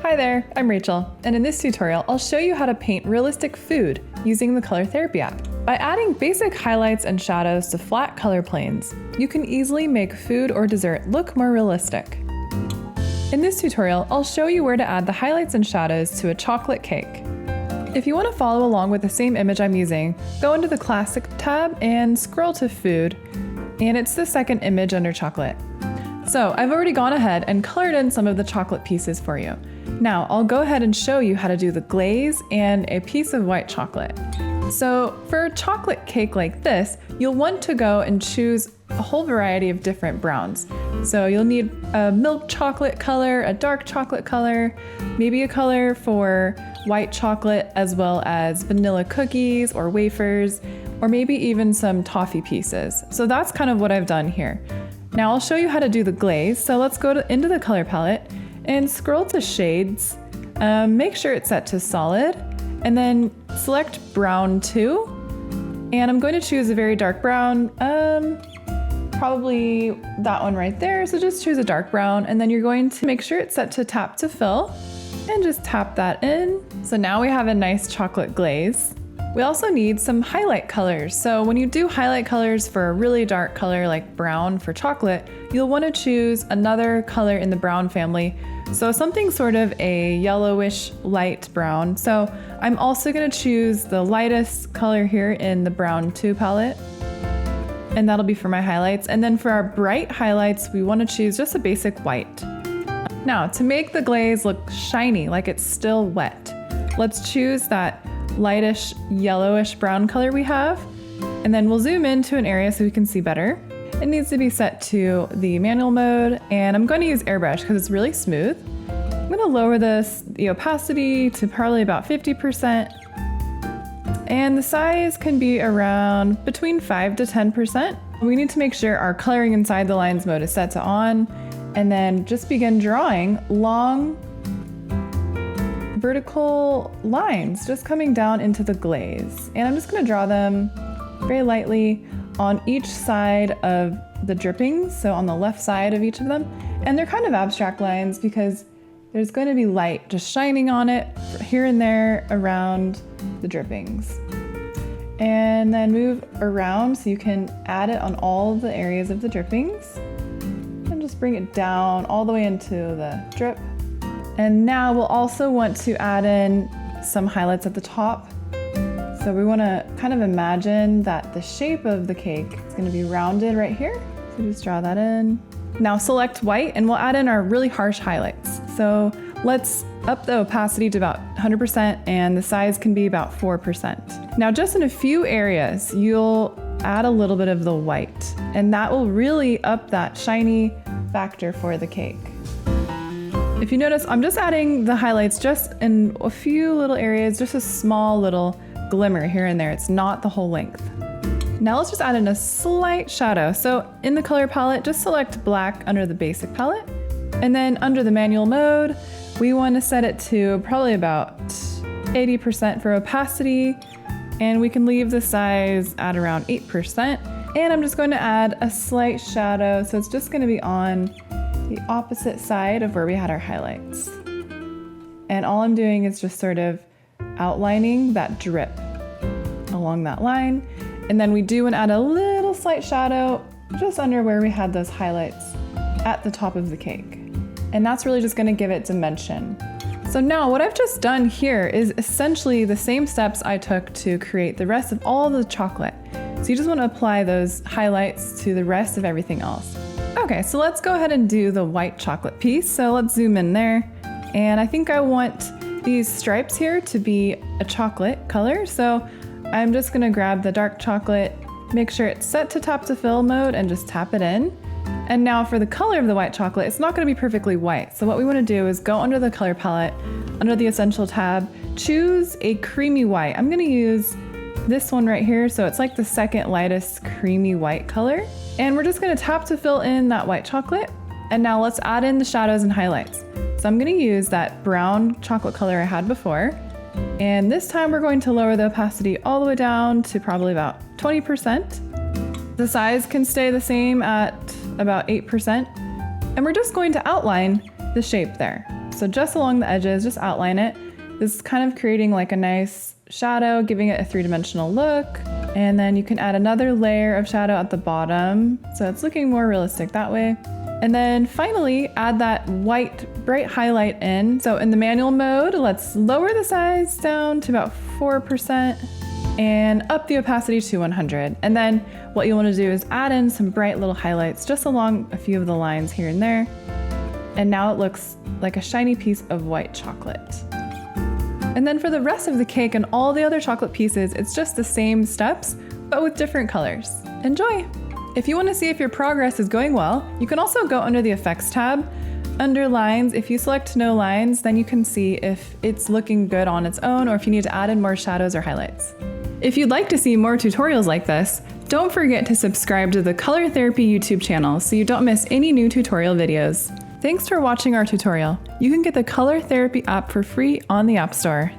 Hi there, I'm Rachel, and in this tutorial, I'll show you how to paint realistic food using the Color Therapy app. By adding basic highlights and shadows to flat color planes, you can easily make food or dessert look more realistic. In this tutorial, I'll show you where to add the highlights and shadows to a chocolate cake. If you want to follow along with the same image I'm using, go into the Classic tab and scroll to Food, and it's the second image under chocolate. So I've already gone ahead and colored in some of the chocolate pieces for you. Now I'll go ahead and show you how to do the glaze and a piece of white chocolate. So for a chocolate cake like this, you'll want to go and choose a whole variety of different browns. So you'll need a milk chocolate color, a dark chocolate color, maybe a color for white chocolate, as well as vanilla cookies or wafers, or maybe even some toffee pieces. So that's kind of what I've done here. Now I'll show you how to do the glaze. So let's go into the color palette and scroll to shades. Make sure it's set to solid, and then select brown 2. And I'm going to choose a very dark brown, probably that one right there. So just choose a dark brown, and then you're going to make sure it's set to tap to fill and just tap that in. So now we have a nice chocolate glaze. We also need some highlight colors. So when you do highlight colors for a really dark color like brown for chocolate, you'll want to choose another color in the brown family. So something sort of a yellowish light brown. So I'm also going to choose the lightest color here in the brown 2 palette. And that'll be for my highlights. And then for our bright highlights, we want to choose just a basic white. Now to make the glaze look shiny, like it's still wet, let's choose that lightish yellowish brown color we have, and then we'll zoom into an area so we can see better. It needs to be set to the manual mode, and I'm going to use AIRBRUSH because it's really smooth. I'm going to lower the opacity to probably about 50%, and the size can be around between 5 to 10%. We need to make sure our coloring inside the lines mode is set to on, and then just begin drawing long vertical lines just coming down into the glaze. And I'm just going to draw them very lightly on each side of the drippings, so on the left side of each of them. And they're kind of abstract lines because there's going to be light just shining on it here and there around the drippings. And then move around so you can add it on all the areas of the drippings. And just bring it down all the way into the drip. And now we'll also want to add in some highlights at the top. So we want to kind of imagine that the shape of the cake is going to be rounded right here. So just draw that in. Now select white and we'll add in our really harsh highlights. So let's up the opacity to about 100% and the size can be about 4%. Now just in a few areas, you'll add a little bit of the white, and that will really up that shiny factor for the cake. If you notice, I'm just adding the highlights just in a few little areas, just a small little glimmer here and there. It's not the whole length. Now let's just add in a slight shadow. So in the color palette, just select black under the basic palette. And then under the manual mode, we want to set it to probably about 80% for opacity. And we can leave the size at around 8%. And I'm just going to add a slight shadow. So it's just going to be on the opposite side of where we had our highlights. And all I'm doing is just sort of outlining that drip along that line. And then we do want to add a little slight shadow just under where we had those highlights at the top of the cake. And that's really just going to give it dimension. So now what I've just done here is essentially the same steps I took to create the rest of all the chocolate. So you just want to apply those highlights to the rest of everything else. Okay, so let's go ahead and do the white chocolate piece. So let's zoom in there. And I think I want these stripes here to be a chocolate color. So I'm just gonna grab the dark chocolate, make sure it's set to tap to fill mode and just tap it in. And now for the color of the white chocolate, it's not gonna be perfectly white. So what we wanna do is go under the color palette, under the essential tab, choose a creamy white. I'm gonna use this one right here. So it's like the second lightest creamy white color. And we're just gonna tap to fill in that white chocolate. And now let's add in the shadows and highlights. So I'm gonna use that brown chocolate color I had before. And this time we're going to lower the opacity all the way down to probably about 20%. The size can stay the same at about 8%. And we're just going to outline the shape there. So just along the edges, just outline it. This is kind of creating like a nice shadow, giving it a three-dimensional look. And then you can add another layer of shadow at the bottom. So it's looking more realistic that way. And then finally, add that white bright highlight in. So in the manual mode, let's lower the size down to about 4% and up the opacity to 100. And then what you want to do is add in some bright little highlights just along a few of the lines here and there. And now it looks like a shiny piece of white chocolate. And then for the rest of the cake and all the other chocolate pieces, it's just the same steps, but with different colors. Enjoy! If you want to see if your progress is going well, you can also go under the Effects tab. Under Lines, if you select No Lines, then you can see if it's looking good on its own or if you need to add in more shadows or highlights. If you'd like to see more tutorials like this, don't forget to subscribe to the Color Therapy YouTube channel so you don't miss any new tutorial videos. Thanks for watching our tutorial. You can get the Color Therapy app for free on the App Store.